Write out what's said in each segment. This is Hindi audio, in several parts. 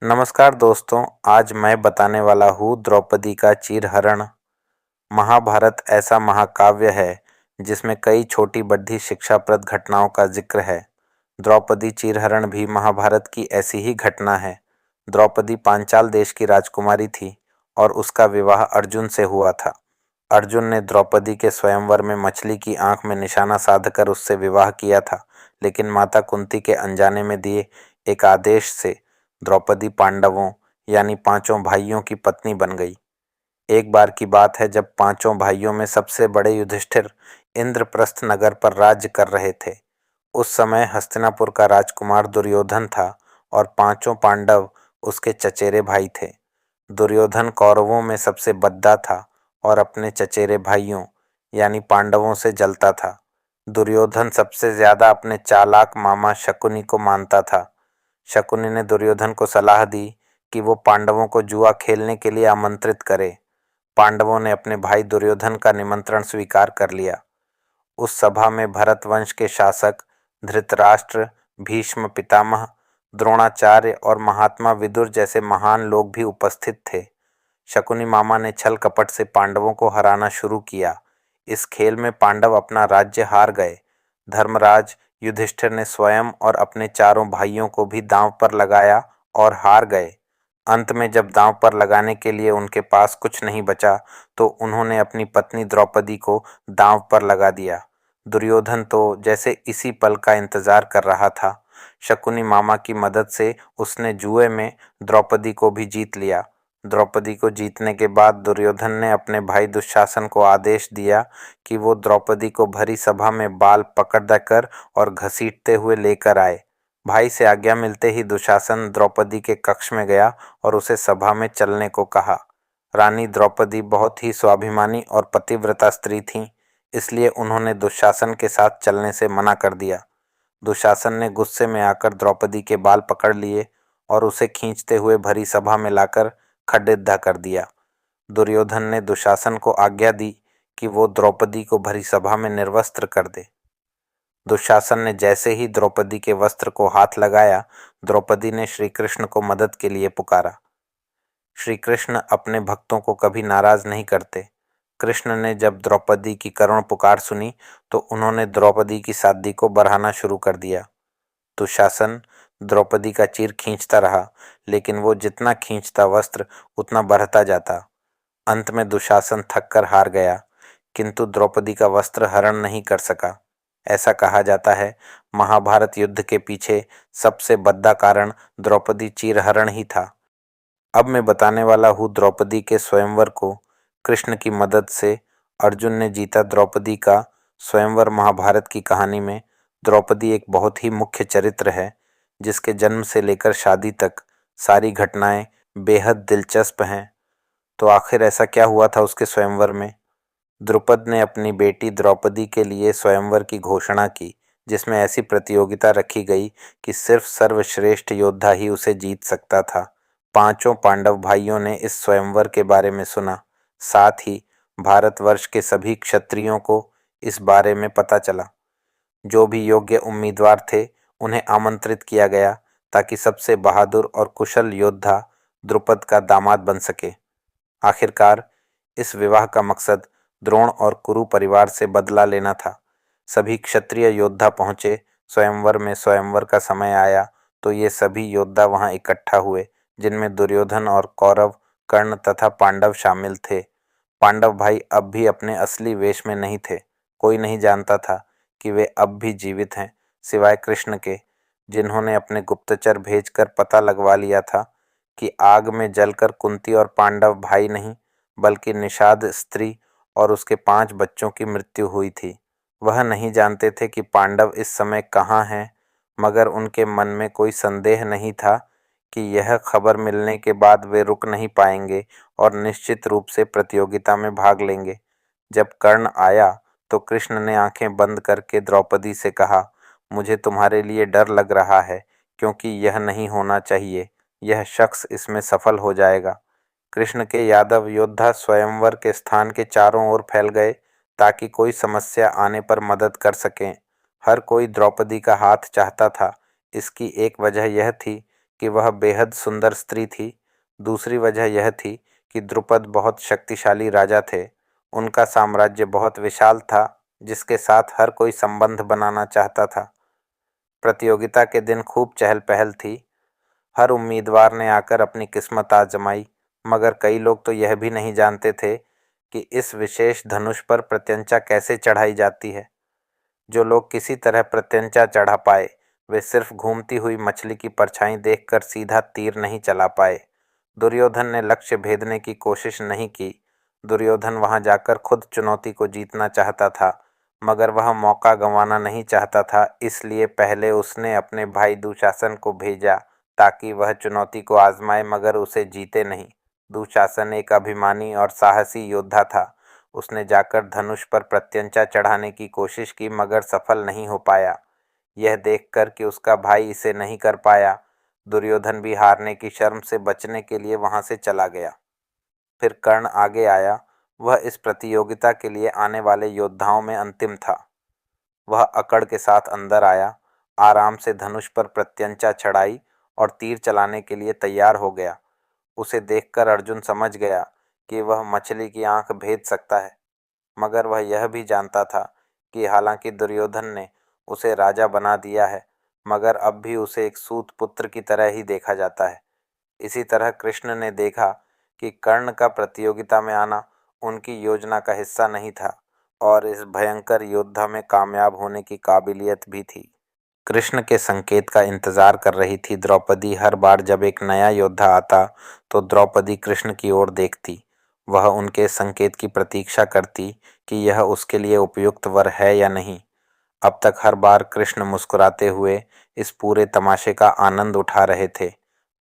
नमस्कार दोस्तों, आज मैं बताने वाला हूँ द्रौपदी का चीरहरण। महाभारत ऐसा महाकाव्य है जिसमें कई छोटी बड़ी शिक्षाप्रद घटनाओं का जिक्र है। द्रौपदी चीरहरण भी महाभारत की ऐसी ही घटना है। द्रौपदी पांचाल देश की राजकुमारी थी और उसका विवाह अर्जुन से हुआ था। अर्जुन ने द्रौपदी के स्वयंवर में मछली की आंख में निशाना साधकर उससे विवाह किया था, लेकिन माता कुंती के अनजाने में दिए एक आदेश से द्रौपदी पांडवों यानी पांचों भाइयों की पत्नी बन गई। एक बार की बात है जब पांचों भाइयों में सबसे बड़े युधिष्ठिर इंद्रप्रस्थ नगर पर राज्य कर रहे थे। उस समय हस्तिनापुर का राजकुमार दुर्योधन था और पांचों पांडव उसके चचेरे भाई थे। दुर्योधन कौरवों में सबसे बद्दा था और अपने चचेरे भाइयों यानी पांडवों से जलता था। दुर्योधन सबसे ज्यादा अपने चालाक मामा शकुनी को मानता था। शकुनी ने दुर्योधन को सलाह दी कि वो पांडवों को जुआ खेलने के लिए आमंत्रित करे। पांडवों ने अपने भाई दुर्योधन का निमंत्रण स्वीकार कर लिया। उस सभा में भरत वंश के शासक धृतराष्ट्र, भीष्म पितामह, द्रोणाचार्य और महात्मा विदुर जैसे महान लोग भी उपस्थित थे। शकुनी मामा ने छल कपट से पांडवों को हराना शुरू किया। इस खेल में पांडव अपना राज्य हार गए। धर्मराज युधिष्ठिर ने स्वयं और अपने चारों भाइयों को भी दांव पर लगाया और हार गए। अंत में जब दांव पर लगाने के लिए उनके पास कुछ नहीं बचा तो उन्होंने अपनी पत्नी द्रौपदी को दांव पर लगा दिया। दुर्योधन तो जैसे इसी पल का इंतजार कर रहा था। शकुनी मामा की मदद से उसने जुए में द्रौपदी को भी जीत लिया। द्रौपदी को जीतने के बाद दुर्योधन ने अपने भाई दुशासन को आदेश दिया कि वो द्रौपदी को भरी सभा में बाल पकड़ और घसीटते हुए लेकर आए। भाई से आज्ञा मिलते ही दुशासन द्रौपदी के कक्ष में गया और उसे सभा में चलने को कहा। रानी द्रौपदी बहुत ही स्वाभिमानी और पतिव्रता स्त्री थीं, इसलिए उन्होंने दुशासन के साथ चलने से मना कर दिया। दुशासन ने गुस्से में आकर द्रौपदी के बाल पकड़ लिए और उसे खींचते हुए भरी सभा में लाकर खड्डेद्धा कर दिया। दुर्योधन ने दुशासन को आज्ञा दी कि वो द्रौपदी को भरी सभा में निर्वस्त्र कर दे। दुशासन ने जैसे ही द्रौपदी के वस्त्र को हाथ लगाया, द्रौपदी ने श्री कृष्ण को मदद के लिए पुकारा। श्री कृष्ण अपने भक्तों को कभी नाराज नहीं करते। कृष्ण ने जब द्रौपदी की करुण पुकार सुनी तो उन्होंने द्रौपदी की शादी को बढ़ाना शुरू कर दिया। दुशासन द्रौपदी का चीर खींचता रहा, लेकिन वो जितना खींचता वस्त्र उतना बढ़ता जाता। अंत में दुशासन थक कर हार गया, किंतु द्रौपदी का वस्त्र हरण नहीं कर सका। ऐसा कहा जाता है महाभारत युद्ध के पीछे सबसे बड़ा कारण द्रौपदी चीरहरण ही था। अब मैं बताने वाला हूँ द्रौपदी के स्वयंवर को। कृष्ण की मदद से अर्जुन ने जीता द्रौपदी का स्वयंवर। महाभारत की कहानी में द्रौपदी एक बहुत ही मुख्य चरित्र है, जिसके जन्म से लेकर शादी तक सारी घटनाएं बेहद दिलचस्प हैं। तो आखिर ऐसा क्या हुआ था उसके स्वयंवर में? द्रुपद ने अपनी बेटी द्रौपदी के लिए स्वयंवर की घोषणा की, जिसमें ऐसी प्रतियोगिता रखी गई कि सिर्फ सर्वश्रेष्ठ योद्धा ही उसे जीत सकता था। पांचों पांडव भाइयों ने इस स्वयंवर के बारे में सुना। साथ ही भारतवर्ष के सभी क्षत्रियों को इस बारे में पता चला। जो भी योग्य उम्मीदवार थे उन्हें आमंत्रित किया गया ताकि सबसे बहादुर और कुशल योद्धा द्रुपद का दामाद बन सके। आखिरकार इस विवाह का मकसद द्रोण और कुरु परिवार से बदला लेना था। सभी क्षत्रिय योद्धा पहुंचे। स्वयंवर का समय आया तो ये सभी योद्धा वहां इकट्ठा हुए, जिनमें दुर्योधन और कौरव, कर्ण तथा पांडव शामिल थे। पांडव भाई अब भी अपने असली वेश में नहीं थे। कोई नहीं जानता था कि वे अब भी जीवित हैं, सिवाय कृष्ण के, जिन्होंने अपने गुप्तचर भेजकर पता लगवा लिया था कि आग में जलकर कुंती और पांडव भाई नहीं बल्कि निषाद स्त्री और उसके 5 बच्चों की मृत्यु हुई थी। वह नहीं जानते थे कि पांडव इस समय कहाँ हैं, मगर उनके मन में कोई संदेह नहीं था कि यह खबर मिलने के बाद वे रुक नहीं पाएंगे और निश्चित रूप से प्रतियोगिता में भाग लेंगे। जब कर्ण आया तो कृष्ण ने आंखें बंद करके द्रौपदी से कहा, मुझे तुम्हारे लिए डर लग रहा है, क्योंकि यह नहीं होना चाहिए। यह शख्स इसमें सफल हो जाएगा। कृष्ण के यादव योद्धा स्वयंवर के स्थान के चारों ओर फैल गए ताकि कोई समस्या आने पर मदद कर सकें। हर कोई द्रौपदी का हाथ चाहता था। इसकी एक वजह यह थी कि वह बेहद सुंदर स्त्री थी, दूसरी वजह यह थी कि द्रुपद बहुत शक्तिशाली राजा थे। उनका साम्राज्य बहुत विशाल था, जिसके साथ हर कोई संबंध बनाना चाहता था। प्रतियोगिता के दिन खूब चहल पहल थी। हर उम्मीदवार ने आकर अपनी किस्मत आजमाई, मगर कई लोग तो यह भी नहीं जानते थे कि इस विशेष धनुष पर प्रत्यंचा कैसे चढ़ाई जाती है। जो लोग किसी तरह प्रत्यंचा चढ़ा पाए, वे सिर्फ घूमती हुई मछली की परछाई देखकर सीधा तीर नहीं चला पाए। दुर्योधन ने लक्ष्य भेदने की कोशिश नहीं की। दुर्योधन वहां जाकर खुद चुनौती को जीतना चाहता था, मगर वह मौका गंवाना नहीं चाहता था। इसलिए पहले उसने अपने भाई दुशासन को भेजा ताकि वह चुनौती को आजमाए, मगर उसे जीते नहीं। दुशासन एक अभिमानी और साहसी योद्धा था। उसने जाकर धनुष पर प्रत्यंचा चढ़ाने की कोशिश की, मगर सफल नहीं हो पाया। यह देखकर कि उसका भाई इसे नहीं कर पाया, दुर्योधन भी हारने की शर्म से बचने के लिए वहां से चला गया। फिर कर्ण आगे आया। वह इस प्रतियोगिता के लिए आने वाले योद्धाओं में अंतिम था। वह अकड़ के साथ अंदर आया, आराम से धनुष पर प्रत्यंचा चढ़ाई और तीर चलाने के लिए तैयार हो गया। उसे देखकर अर्जुन समझ गया कि वह मछली की आंख भेद सकता है, मगर वह यह भी जानता था कि हालांकि दुर्योधन ने उसे राजा बना दिया है, मगर अब भी उसे एक सूत पुत्र की तरह ही देखा जाता है। इसी तरह कृष्ण ने देखा कि कर्ण का प्रतियोगिता में आना उनकी योजना का हिस्सा नहीं था और इस भयंकर योद्धा में कामयाब होने की काबिलियत भी थी। कृष्ण के संकेत का इंतजार कर रही थी द्रौपदी। हर बार जब एक नया योद्धा आता तो द्रौपदी कृष्ण की ओर देखती। वह उनके संकेत की प्रतीक्षा करती कि यह उसके लिए उपयुक्त वर है या नहीं। अब तक हर बार कृष्ण मुस्कुराते हुए इस पूरे तमाशे का आनंद उठा रहे थे।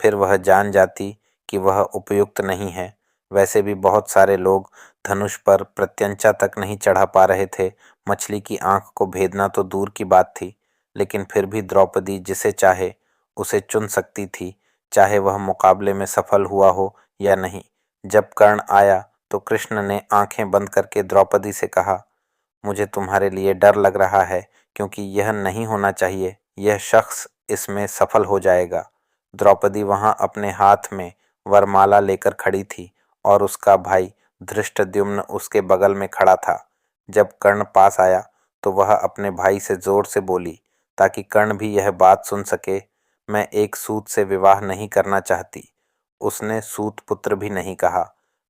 फिर वह जान जाती कि वह उपयुक्त नहीं है। वैसे भी बहुत सारे लोग धनुष पर प्रत्यंचा तक नहीं चढ़ा पा रहे थे। मछली की आंख को भेदना तो दूर की बात थी, लेकिन फिर भी द्रौपदी जिसे चाहे उसे चुन सकती थी, चाहे वह मुकाबले में सफल हुआ हो या नहीं। जब कर्ण आया तो कृष्ण ने आंखें बंद करके द्रौपदी से कहा, मुझे तुम्हारे लिए डर लग रहा है, क्योंकि यह नहीं होना चाहिए। यह शख्स इसमें सफल हो जाएगा। द्रौपदी वहां अपने हाथ में वरमाला लेकर खड़ी थी और उसका भाई धृष्टद्युम्न उसके बगल में खड़ा था। जब कर्ण पास आया तो वह अपने भाई से जोर से बोली, ताकि कर्ण भी यह बात सुन सके, मैं एक सूत से विवाह नहीं करना चाहती। उसने सूत पुत्र भी नहीं कहा।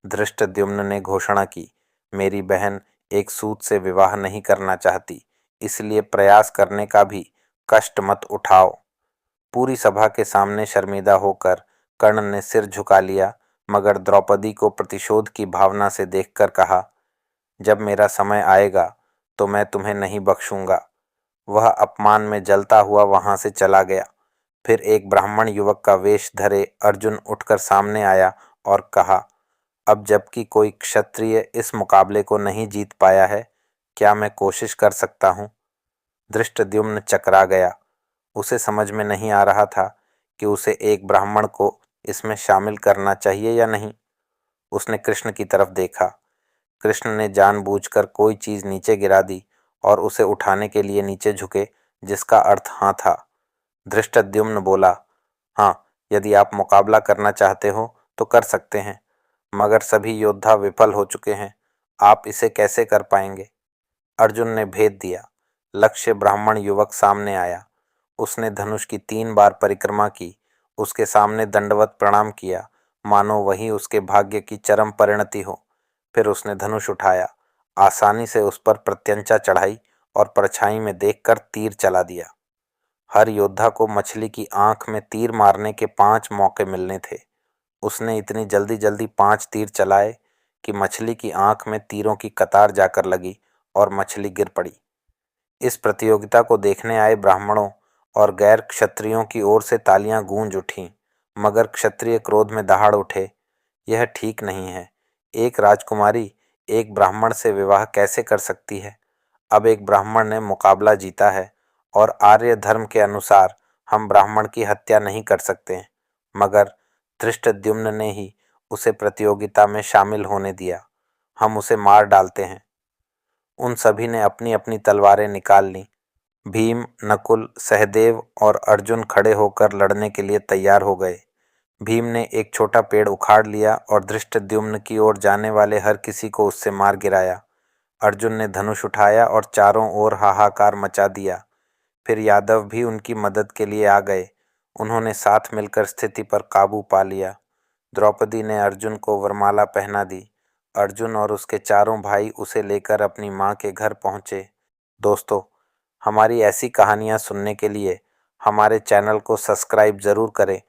धृष्टद्युम्न ने घोषणा की, मेरी बहन एक सूत से विवाह नहीं करना चाहती, इसलिए प्रयास करने का भी कष्ट मत उठाओ। पूरी सभा के सामने शर्मिंदा होकर कर्ण ने सिर झुका लिया, मगर द्रौपदी को प्रतिशोध की भावना से देखकर कहा, जब मेरा समय आएगा तो मैं तुम्हें नहीं बख्शूंगा। वह अपमान में जलता हुआ वहां से चला गया। फिर एक ब्राह्मण युवक का वेश धरे अर्जुन उठकर सामने आया और कहा, अब जबकि कोई क्षत्रिय इस मुकाबले को नहीं जीत पाया है, क्या मैं कोशिश कर सकता हूँ? धृष्टद्युम्न चकरा गया। उसे समझ में नहीं आ रहा था कि उसे एक ब्राह्मण को इसमें शामिल करना चाहिए या नहीं। उसने कृष्ण की तरफ देखा। कृष्ण ने जानबूझकर कोई चीज नीचे गिरा दी और उसे उठाने के लिए नीचे झुके, जिसका अर्थ हाँ था। धृष्टद्युम्न बोला, हाँ, यदि आप मुकाबला करना चाहते हो तो कर सकते हैं, मगर सभी योद्धा विफल हो चुके हैं। आप इसे कैसे कर पाएंगे? अर्जुन ने भेद दिया। लक्ष्य ब्राह्मण युवक सामने आया। उसने धनुष की 3 बार परिक्रमा की, उसके सामने दंडवत प्रणाम किया, मानो वही उसके भाग्य की चरम परिणति हो। फिर उसने धनुष उठाया, आसानी से उस पर प्रत्यंचा चढ़ाई और परछाई में देखकर तीर चला दिया। हर योद्धा को मछली की आंख में तीर मारने के 5 मौके मिलने थे। उसने इतनी जल्दी जल्दी 5 तीर चलाए कि मछली की आंख में तीरों की कतार जाकर लगी और मछली गिर पड़ी। इस प्रतियोगिता को देखने आए ब्राह्मणों और गैर क्षत्रियों की ओर से तालियां गूंज उठीं, मगर क्षत्रिय क्रोध में दहाड़ उठे, यह ठीक नहीं है। एक राजकुमारी एक ब्राह्मण से विवाह कैसे कर सकती है? अब एक ब्राह्मण ने मुकाबला जीता है और आर्य धर्म के अनुसार हम ब्राह्मण की हत्या नहीं कर सकते हैं, मगर धृष्टद्युम्न ने ही उसे प्रतियोगिता में शामिल होने दिया। हम उसे मार डालते हैं। उन सभी ने अपनी अपनी तलवारें निकाल लीं। भीम, नकुल, सहदेव और अर्जुन खड़े होकर लड़ने के लिए तैयार हो गए। भीम ने एक छोटा पेड़ उखाड़ लिया और धृष्टद्युम्न की ओर जाने वाले हर किसी को उससे मार गिराया। अर्जुन ने धनुष उठाया और चारों ओर हाहाकार मचा दिया। फिर यादव भी उनकी मदद के लिए आ गए। उन्होंने साथ मिलकर स्थिति पर काबू पा लिया। द्रौपदी ने अर्जुन को वरमाला पहना दी। अर्जुन और उसके चारों भाई उसे लेकर अपनी माँ के घर पहुँचे। दोस्तों, हमारी ऐसी कहानियाँ सुनने के लिए हमारे चैनल को सब्सक्राइब ज़रूर करें